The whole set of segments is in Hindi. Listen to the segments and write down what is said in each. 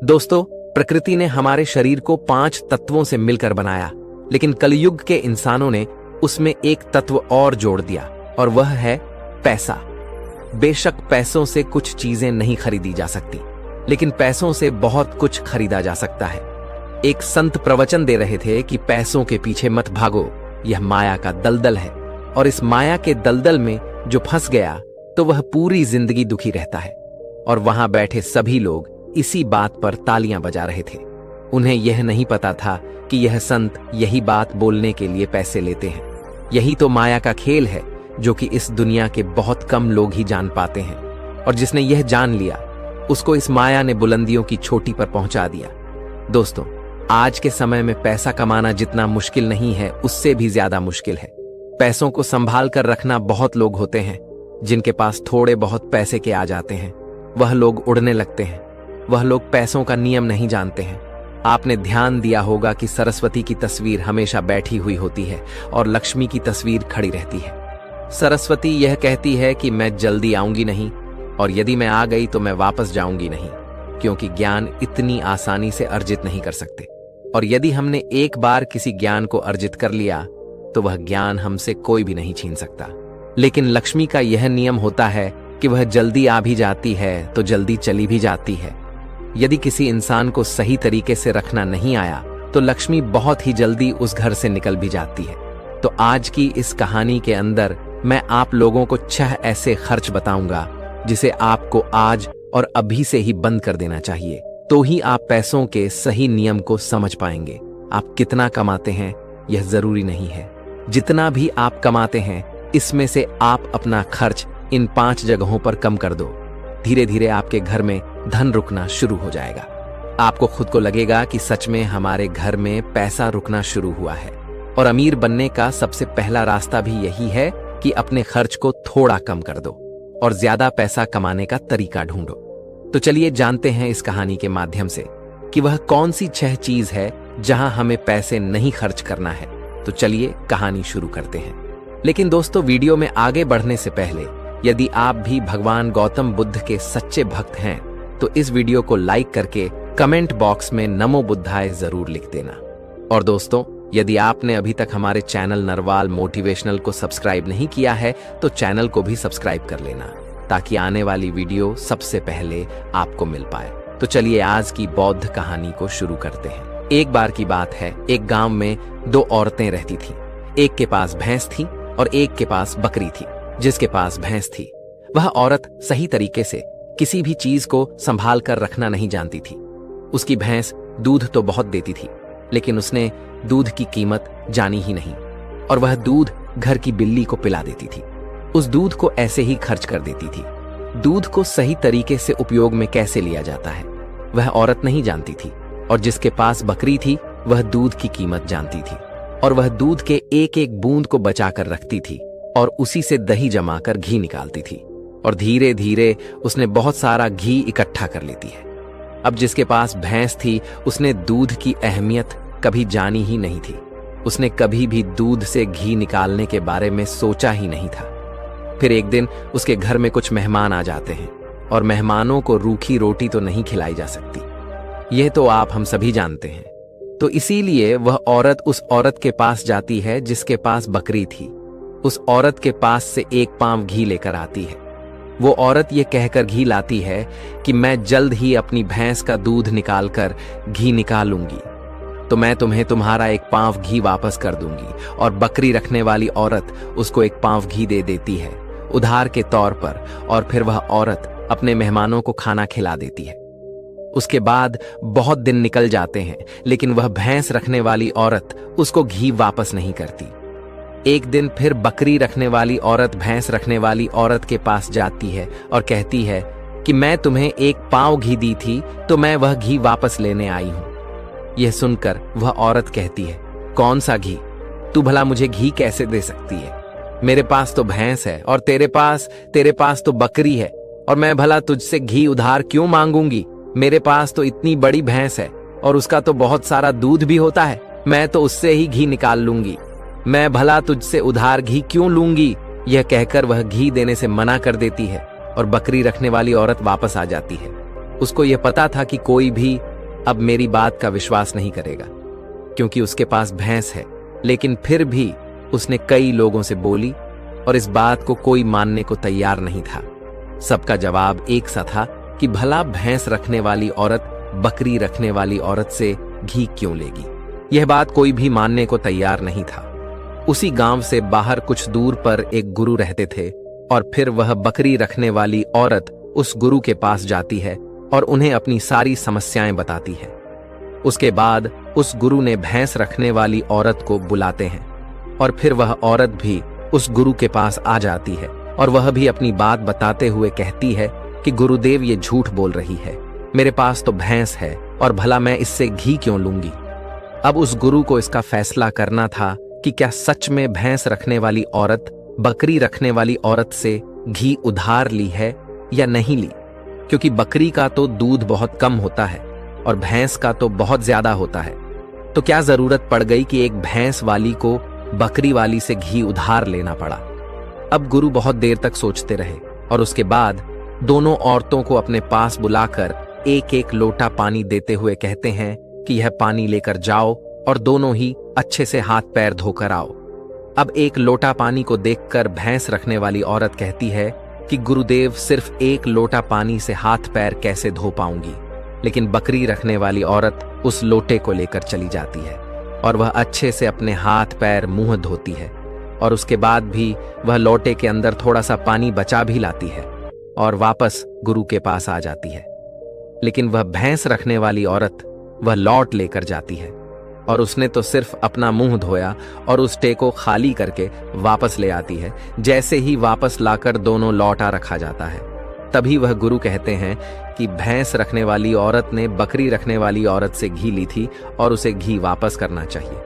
दोस्तों, प्रकृति ने हमारे शरीर को 5 तत्वों से मिलकर बनाया, लेकिन कलयुग के इंसानों ने उसमें एक तत्व और जोड़ दिया और वह है पैसा। बेशक पैसों से कुछ चीजें नहीं खरीदी जा सकती, लेकिन पैसों से बहुत कुछ खरीदा जा सकता है। एक संत प्रवचन दे रहे थे कि पैसों के पीछे मत भागो, यह माया का दलदल है, और इस माया के दलदल में जो फंस गया तो वह पूरी जिंदगी दुखी रहता है। और वहां बैठे सभी लोग इसी बात पर तालियां बजा रहे थे। उन्हें यह नहीं पता था कि यह संत यही बात बोलने के लिए पैसे लेते हैं। यही तो माया का खेल है जो कि इस दुनिया के बहुत कम लोग ही जान पाते हैं, और जिसने यह जान लिया उसको इस माया ने बुलंदियों की चोटी पर पहुंचा दिया। दोस्तों, आज के समय में पैसा कमाना जितना मुश्किल नहीं है, उससे भी ज्यादा मुश्किल है। पैसों को संभाल कर रखना बहुत लोग होते हैं जिनके पास थोड़े बहुत पैसे के आ जाते हैं। वह लोग उड़ने लगते हैं। वह लोग पैसों का नियम नहीं जानते हैं। आपने ध्यान दिया होगा कि सरस्वती की तस्वीर हमेशा बैठी हुई होती है और लक्ष्मी की तस्वीर खड़ी रहती है। सरस्वती यह कहती है कि मैं जल्दी आऊंगी नहीं, और यदि मैं आ गई तो मैं वापस जाऊंगी नहीं, क्योंकि ज्ञान इतनी आसानी से अर्जित नहीं कर सकते। और यदि हमने एक बार किसी ज्ञान को अर्जित कर लिया तो वह ज्ञान हमसे कोई भी नहीं छीन सकता। लेकिन लक्ष्मी का यह नियम होता है कि वह जल्दी आ भी जाती है तो जल्दी चली भी जाती है। यदि किसी इंसान को सही तरीके से रखना नहीं आया तो लक्ष्मी बहुत ही जल्दी उस घर से निकल भी जाती है। तो आज की इस कहानी के अंदर मैं आप लोगों को 6 ऐसे खर्च बताऊंगा जिसे आपको आज और अभी से ही बंद कर देना चाहिए, तो ही आप पैसों के सही नियम को समझ पाएंगे। आप कितना कमाते हैं यह जरूरी नहीं है, जितना भी आप कमाते हैं इसमें से आप अपना खर्च इन 5 जगहों पर कम कर दो। धीरे धीरे आपके घर में धन रुकना शुरू हो जाएगा। आपको खुद को लगेगा कि सच में हमारे घर में पैसा रुकना शुरू हुआ है। और अमीर बनने का सबसे पहला रास्ता भी यही है कि अपने खर्च को थोड़ा कम कर दो और ज्यादा पैसा कमाने का तरीका ढूंढो। तो चलिए जानते हैं इस कहानी के माध्यम से कि वह कौन सी 6 चीज है जहां हमें पैसे नहीं खर्च करना है। तो चलिए कहानी शुरू करते हैं। लेकिन दोस्तों, वीडियो में आगे बढ़ने से पहले यदि आप भी भगवान गौतम बुद्ध के सच्चे भक्त हैं तो इस वीडियो को लाइक करके कमेंट बॉक्स में नमो बुद्धाय जरूर लिख देना। और दोस्तों, यदि आपने अभी तक हमारे चैनल नरवाल मोटिवेशनल को सब्सक्राइब नहीं किया है तो चैनल को भी सब्सक्राइब कर लेना, ताकि आने वाली वीडियो सबसे पहले आपको मिल पाए। तो चलिए आज की बौद्ध कहानी को शुरू करते हैं। एक बार की बात है, एक गांव में 2 औरतें रहती थीं। एक के पास भैंस थी और एक के पास बकरी थी। जिसके पास भैंस थी वह औरत सही तरीके से किसी भी चीज को संभाल कर रखना नहीं जानती थी। उसकी भैंस दूध तो बहुत देती थी, लेकिन उसने दूध की कीमत जानी ही नहीं, और वह दूध घर की बिल्ली को पिला देती थी। उस दूध को ऐसे ही खर्च कर देती थी। दूध को सही तरीके से उपयोग में कैसे लिया जाता है वह औरत नहीं जानती थी। और जिसके पास बकरी थी वह दूध की कीमत जानती थी, और वह दूध के एक एक बूंद को बचा कर रखती थी और उसी से दही जमाकर घी निकालती थी, और धीरे धीरे उसने बहुत सारा घी इकट्ठा कर लेती है। अब जिसके पास भैंस थी उसने दूध की अहमियत कभी जानी ही नहीं थी। उसने कभी भी दूध से घी निकालने के बारे में सोचा ही नहीं था। फिर एक दिन उसके घर में कुछ मेहमान आ जाते हैं, और मेहमानों को रूखी रोटी तो नहीं खिलाई जा सकती, यह तो आप हम सभी जानते हैं। तो इसीलिए वह औरत उस औरत के पास जाती है जिसके पास बकरी थी। उस औरत के पास से 1 पाव घी लेकर आती है। वो औरत ये कहकर घी लाती है कि मैं जल्द ही अपनी भैंस का दूध निकालकर घी निकालूंगी, तो मैं तुम्हें तुम्हारा 1 पाव घी वापस कर दूंगी। और बकरी रखने वाली औरत उसको 1 पाव घी दे देती है उधार के तौर पर, और फिर वह औरत अपने मेहमानों को खाना खिला देती है। उसके बाद बहुत दिन निकल जाते हैं, लेकिन वह भैंस रखने वाली औरत उसको घी वापस नहीं करती। एक दिन फिर बकरी रखने वाली औरत भैंस रखने वाली औरत के पास जाती है और कहती है कि मैं तुम्हें 1 पाव घी दी थी तो मैं वह घी वापस लेने आई हूं। यह सुनकर वह औरत कहती है, कौन सा घी? तू भला मुझे घी कैसे दे सकती है? मेरे पास तो भैंस है और तेरे पास तो बकरी है, और मैं भला तुझसे घी उधार क्यों मांगूंगी? मेरे पास तो इतनी बड़ी भैंस है और उसका तो बहुत सारा दूध भी होता है, मैं तो उससे ही घी निकाल लूंगी। मैं भला तुझसे उधार घी क्यों लूंगी? यह कहकर वह घी देने से मना कर देती है और बकरी रखने वाली औरत वापस आ जाती है। उसको यह पता था कि कोई भी अब मेरी बात का विश्वास नहीं करेगा, क्योंकि उसके पास भैंस है। लेकिन फिर भी उसने कई लोगों से बोली और इस बात को कोई मानने को तैयार नहीं था। सबका जवाब एक सा था कि भला भैंस रखने वाली औरत बकरी रखने वाली औरत से घी क्यों लेगी। यह बात कोई भी मानने को तैयार नहीं था। उसी गांव से बाहर कुछ दूर पर एक गुरु रहते थे और फिर वह बकरी रखने वाली औरत उस गुरु के पास जाती है और उन्हें अपनी सारी समस्याएं बताती है। उसके बाद उस गुरु ने भैंस रखने वाली औरत को बुलाते हैं और फिर वह औरत भी उस गुरु के पास आ जाती है और वह भी अपनी बात बताते हुए कहती है कि गुरुदेव ये झूठ बोल रही है, मेरे पास तो भैंस है और भला मैं इससे घी क्यों लूंगी। अब उस गुरु को इसका फैसला करना था कि क्या सच में भैंस रखने वाली औरत बकरी रखने वाली औरत से घी उधार ली है या नहीं ली, क्योंकि बकरी का तो दूध बहुत कम होता है और भैंस का तो बहुत ज्यादा होता है। तो क्या जरूरत पड़ गई कि एक भैंस वाली को बकरी वाली से घी उधार लेना पड़ा। अब गुरु बहुत देर तक सोचते रहे और उसके बाद दोनों औरतों को अपने पास बुलाकर एक एक लोटा पानी देते हुए कहते हैं कि यह पानी लेकर जाओ और दोनों ही अच्छे से हाथ पैर धोकर आओ। अब एक लोटा पानी को देखकर भैंस रखने वाली औरत कहती है कि गुरुदेव सिर्फ एक लोटा पानी से हाथ पैर कैसे धो पाऊंगी। लेकिन बकरी रखने वाली औरत उस लोटे को लेकर चली जाती है और वह अच्छे से अपने हाथ पैर मुंह धोती है और उसके बाद भी वह लोटे के अंदर थोड़ा सा पानी बचा भी लाती है और वापस गुरु के पास आ जाती है। लेकिन वह भैंस रखने वाली औरत वह लौट लेकर जाती है और उसने तो सिर्फ अपना मुंह धोया और उस टे को खाली करके वापस ले आती है। जैसे ही वापस लाकर दोनों लौटा रखा जाता है, तभी वह गुरु कहते हैं कि भैंस रखने वाली औरत ने बकरी रखने वाली औरत से घी ली थी और उसे घी वापस करना चाहिए।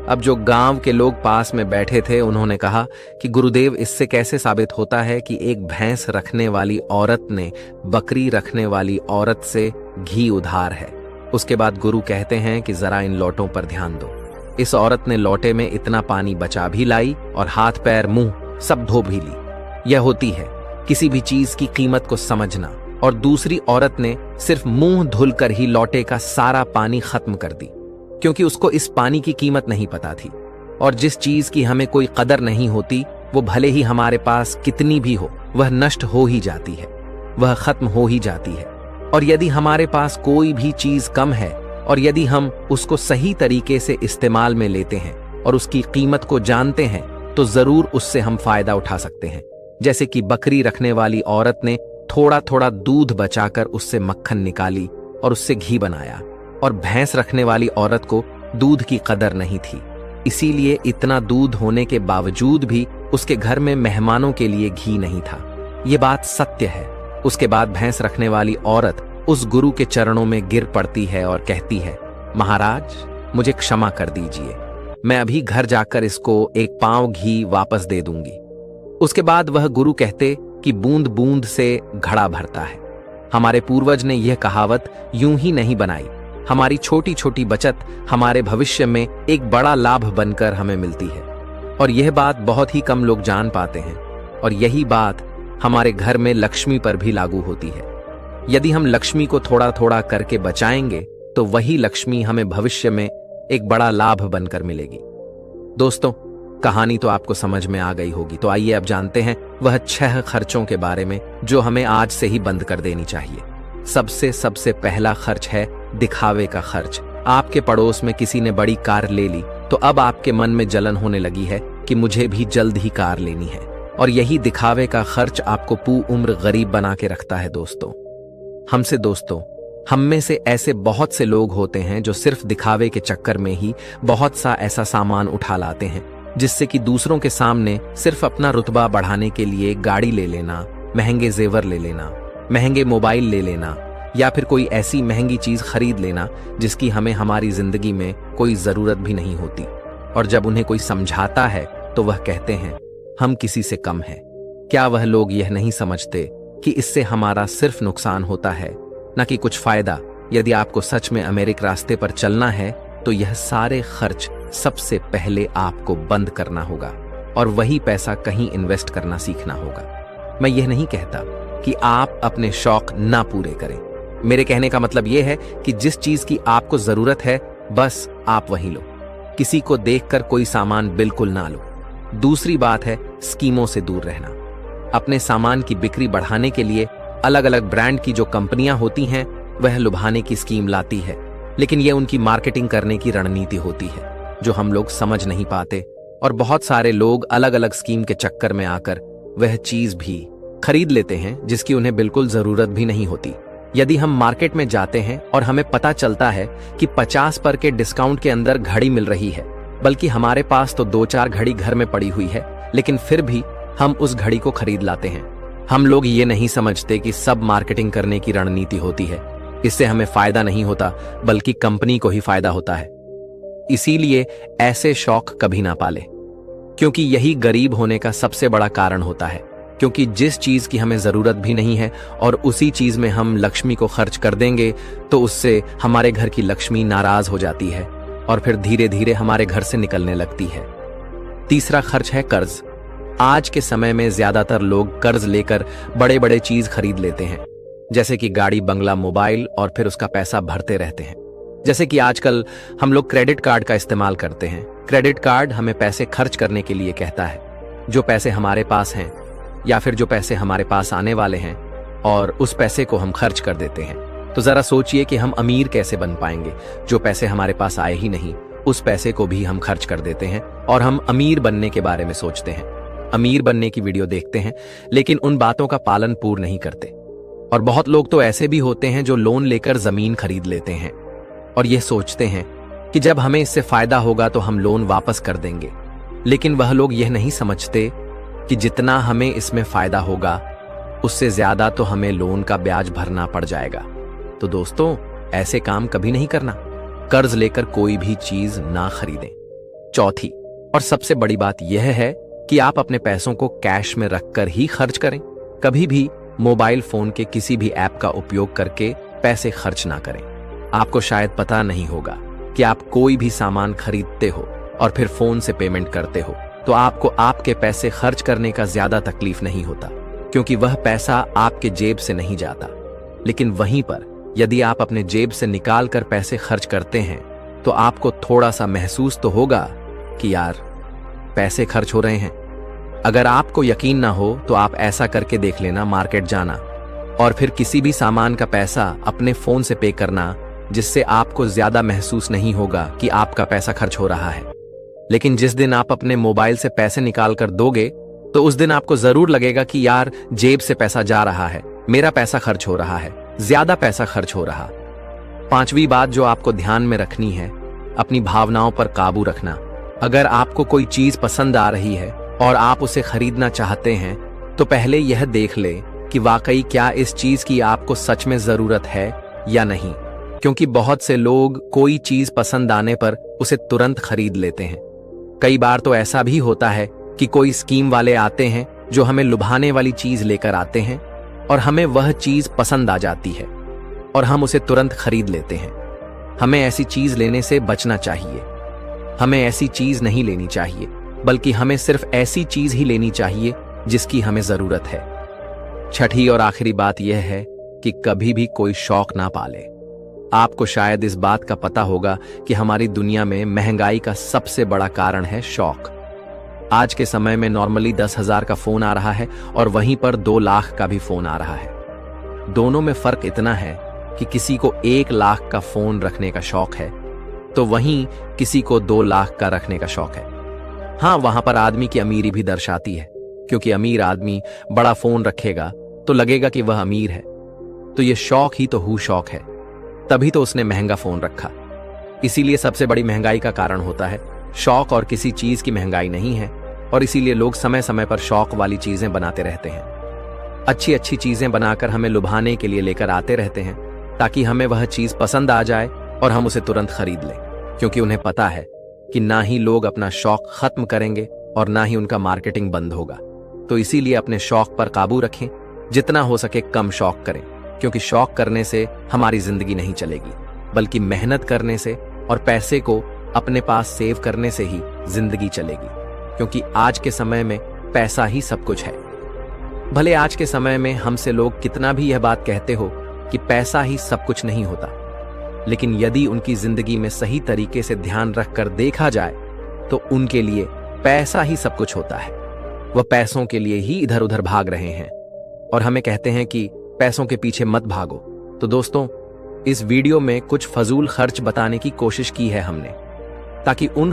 अब जो गांव के लोग पास में बैठे थे उन्होंने कहा कि गुरुदेव इससे कैसे साबित होता है कि एक भैंस रखने वाली औरत ने बकरी रखने वाली औरत से घी उधार है। उसके बाद गुरु कहते हैं कि जरा इन लोटों पर ध्यान दो। इस औरत ने लोटे में इतना पानी बचा भी लाई और हाथ पैर मुंह सब धो भी ली। यह होती है किसी भी चीज की कीमत को समझना। और दूसरी औरत ने सिर्फ मुंह धुलकर ही लोटे का सारा पानी खत्म कर दी, क्योंकि उसको इस पानी की कीमत नहीं पता थी। और जिस चीज की हमें कोई कदर नहीं होती वो भले ही हमारे पास कितनी भी हो, वह नष्ट हो ही जाती है, वह खत्म हो ही जाती है। और यदि हमारे पास कोई भी चीज कम है और यदि हम उसको सही तरीके से इस्तेमाल में लेते हैं और उसकी कीमत को जानते हैं तो जरूर उससे हम फायदा उठा सकते हैं। जैसे कि बकरी रखने वाली औरत ने थोड़ा थोड़ा दूध बचाकर उससे मक्खन निकाली और उससे घी बनाया, और भैंस रखने वाली औरत को दूध की कदर नहीं थी, इसीलिए इतना दूध होने के बावजूद भी उसके घर में मेहमानों के लिए घी नहीं था। ये बात सत्य है। उसके बाद भैंस रखने वाली औरत उस गुरु के चरणों में गिर पड़ती है और कहती है, महाराज मुझे क्षमा कर दीजिए, मैं अभी घर जाकर इसको एक पांव घी वापस दे दूंगी। उसके बाद वह गुरु कहते कि बूंद बूंद से घड़ा भरता है। हमारे पूर्वज ने यह कहावत यूं ही नहीं बनाई। हमारी छोटी छोटी बचत हमारे भविष्य में एक बड़ा लाभ बनकर हमें मिलती है, और यह बात बहुत ही कम लोग जान पाते हैं। और यही बात हमारे घर में लक्ष्मी पर भी लागू होती है। यदि हम लक्ष्मी को थोड़ा थोड़ा करके बचाएंगे तो वही लक्ष्मी हमें भविष्य में एक बड़ा लाभ बनकर मिलेगी। दोस्तों, कहानी तो आपको समझ में आ गई होगी, तो आइए अब जानते हैं वह 6 खर्चों के बारे में जो हमें आज से ही बंद कर देनी चाहिए। सबसे पहला खर्च है दिखावे का खर्च। आपके पड़ोस में किसी ने बड़ी कार ले ली तो अब आपके मन में जलन होने लगी है कि मुझे भी जल्द ही कार लेनी है, और यही दिखावे का खर्च आपको पूरी उम्र गरीब बना के रखता है। दोस्तों, हम में से ऐसे बहुत से लोग होते हैं जो सिर्फ दिखावे के चक्कर में ही बहुत सा ऐसा सामान उठा लाते हैं जिससे कि दूसरों के सामने सिर्फ अपना रुतबा बढ़ाने के लिए गाड़ी ले लेना, महंगे जेवर ले लेना, महंगे मोबाइल ले लेना, या फिर कोई ऐसी महंगी चीज खरीद लेना जिसकी हमें हमारी जिंदगी में कोई जरूरत भी नहीं होती। और जब उन्हें कोई समझाता है तो वह कहते हैं हम किसी से कम हैं। क्या वह लोग यह नहीं समझते कि इससे हमारा सिर्फ नुकसान होता है, न कि कुछ फायदा। यदि आपको सच में अमेरिक रास्ते पर चलना है तो यह सारे खर्च सबसे पहले आपको बंद करना होगा और वही पैसा कहीं इन्वेस्ट करना सीखना होगा। मैं यह नहीं कहता कि आप अपने शौक ना पूरे करें, मेरे कहने का मतलब यह है कि जिस चीज की आपको जरूरत है बस आप वही लो। किसी को देखकर कोई सामान बिल्कुल ना लो। दूसरी बात है स्कीमों से दूर रहना। अपने सामान की बिक्री बढ़ाने के लिए अलग अलग ब्रांड की जो कंपनियां होती हैं वह लुभाने की स्कीम लाती है, लेकिन यह उनकी मार्केटिंग करने की रणनीति होती है जो हम लोग समझ नहीं पाते, और बहुत सारे लोग अलग अलग स्कीम के चक्कर में आकर वह चीज भी खरीद लेते हैं जिसकी उन्हें बिल्कुल जरूरत भी नहीं होती। यदि हम मार्केट में जाते हैं और हमें पता चलता है कि 50% के डिस्काउंट के अंदर घड़ी मिल रही है, बल्कि हमारे पास तो 2-4 घड़ी घर में पड़ी हुई है, लेकिन फिर भी हम उस घड़ी को खरीद लाते हैं। हम लोग ये नहीं समझते कि सब मार्केटिंग करने की रणनीति होती है। इससे हमें फायदा नहीं होता बल्कि कंपनी को ही फायदा होता है। इसीलिए ऐसे शौक कभी ना पाले, क्योंकि यही गरीब होने का सबसे बड़ा कारण होता है। क्योंकि जिस चीज की हमें जरूरत भी नहीं है और उसी चीज में हम लक्ष्मी को खर्च कर देंगे तो उससे हमारे घर की लक्ष्मी नाराज हो जाती है और फिर धीरे धीरे हमारे घर से निकलने लगती है। तीसरा खर्च है कर्ज। आज के समय में ज्यादातर लोग कर्ज लेकर बड़े बड़े चीज खरीद लेते हैं, जैसे कि गाड़ी, बंगला, मोबाइल, और फिर उसका पैसा भरते रहते हैं। जैसे कि आजकल हम लोग क्रेडिट कार्ड का इस्तेमाल करते हैं। क्रेडिट कार्ड हमें पैसे खर्च करने के लिए कहता है, जो पैसे हमारे पास हैं या फिर जो पैसे हमारे पास आने वाले हैं, और उस पैसे को हम खर्च कर देते हैं। तो जरा सोचिए कि हम अमीर कैसे बन पाएंगे। जो पैसे हमारे पास आए ही नहीं उस पैसे को भी हम खर्च कर देते हैं और हम अमीर बनने के बारे में सोचते हैं, अमीर बनने की वीडियो देखते हैं, लेकिन उन बातों का पालन पूर्ण नहीं करते। और बहुत लोग तो ऐसे भी होते हैं जो लोन लेकर जमीन खरीद लेते हैं और यह सोचते हैं कि जब हमें इससे फायदा होगा तो हम लोन वापस कर देंगे, लेकिन वह लोग यह नहीं समझते कि जितना हमें इसमें फायदा होगा उससे ज्यादा तो हमें लोन का ब्याज भरना पड़ जाएगा। तो दोस्तों, ऐसे काम कभी नहीं करना। कर्ज लेकर कोई भी चीज ना खरीदें। चौथी और सबसे बड़ी बात यह है कि आप अपने पैसों को कैश में रखकर ही खर्च करें। कभी भी मोबाइल फोन के किसी भी ऐप का उपयोग करके पैसे खर्च ना करें। आपको शायद पता नहीं होगा कि आप कोई भी सामान खरीदते हो और फिर फोन से पेमेंट करते हो तो आपको आपके पैसे खर्च करने का ज्यादा तकलीफ नहीं होता, क्योंकि वह पैसा आपके जेब से नहीं जाता। लेकिन वहीं पर यदि आप अपने जेब से निकाल कर पैसे खर्च करते हैं तो आपको थोड़ा सा महसूस तो होगा कि यार पैसे खर्च हो रहे हैं। अगर आपको यकीन ना हो तो आप ऐसा करके देख लेना, मार्केट जाना और फिर किसी भी सामान का पैसा अपने फोन से पे करना, जिससे आपको ज्यादा महसूस नहीं होगा कि आपका पैसा खर्च हो रहा है। लेकिन जिस दिन आप अपने मोबाइल से पैसे निकाल कर दोगे तो उस दिन आपको जरूर लगेगा कि यार जेब से पैसा जा रहा है, मेरा पैसा खर्च हो रहा है, ज्यादा पैसा खर्च हो रहा। पांचवी बात जो आपको ध्यान में रखनी है, अपनी भावनाओं पर काबू रखना। अगर आपको कोई चीज पसंद आ रही है और आप उसे खरीदना चाहते हैं तो पहले यह देख ले कि वाकई क्या इस चीज की आपको सच में जरूरत है या नहीं, क्योंकि बहुत से लोग कोई चीज पसंद आने पर उसे तुरंत खरीद लेते हैं। कई बार तो ऐसा भी होता है कि कोई स्कीम वाले आते हैं जो हमें लुभाने वाली चीज लेकर आते हैं और हमें वह चीज पसंद आ जाती है और हम उसे तुरंत खरीद लेते हैं। हमें ऐसी चीज लेने से बचना चाहिए। हमें ऐसी चीज नहीं लेनी चाहिए, बल्कि हमें सिर्फ ऐसी चीज ही लेनी चाहिए जिसकी हमें जरूरत है। छठी और आखिरी बात यह है कि कभी भी कोई शौक ना पाले। आपको शायद इस बात का पता होगा कि हमारी दुनिया में महंगाई का सबसे बड़ा कारण है शौक। आज के समय में नॉर्मली 10,000 का फोन आ रहा है और वहीं पर 2 लाख का भी फोन आ रहा है। दोनों में फर्क इतना है कि किसी को 1 लाख का फोन रखने का शौक है तो वहीं किसी को 2 लाख का रखने का शौक है। हाँ, वहां पर आदमी की अमीरी भी दर्शाती है, क्योंकि अमीर आदमी बड़ा फोन रखेगा तो लगेगा कि वह अमीर है, तो यह शौक ही तो शौक है, तभी तो उसने महंगा फोन रखा। इसीलिए सबसे बड़ी महंगाई का कारण होता है शौक, और किसी चीज की महंगाई नहीं है। और इसीलिए लोग समय समय पर शौक वाली चीजें बनाते रहते हैं, अच्छी अच्छी चीजें बनाकर हमें लुभाने के लिए लेकर आते रहते हैं ताकि हमें वह चीज पसंद आ जाए और हम उसे तुरंत खरीद लें, क्योंकि उन्हें पता है कि ना ही लोग अपना शौक खत्म करेंगे और ना ही उनका मार्केटिंग बंद होगा। तो इसीलिए अपने शौक पर काबू रखें, जितना हो सके कम शौक करें, क्योंकि शौक करने से हमारी जिंदगी नहीं चलेगी, बल्कि मेहनत करने से और पैसे को अपने पास सेव करने से ही जिंदगी चलेगी। क्योंकि आज के समय में पैसा ही सब कुछ है। भले आज के समय में हमसे लोग कितना भी यह बात कहते हो कि पैसा ही सब कुछ नहीं होता, लेकिन यदि उनकी जिंदगी में सही तरीके से ध्यान रखकर देखा जाए तो उनके लिए पैसा ही सब कुछ होता है। वह पैसों के लिए ही इधर उधर भाग रहे हैं और हमें कहते हैं कि पैसों के पीछे मत भागो। तो दोस्तों, इस वीडियो में कुछ फजूल खर्च बताने की कोशिश की है हमने, ताकि उन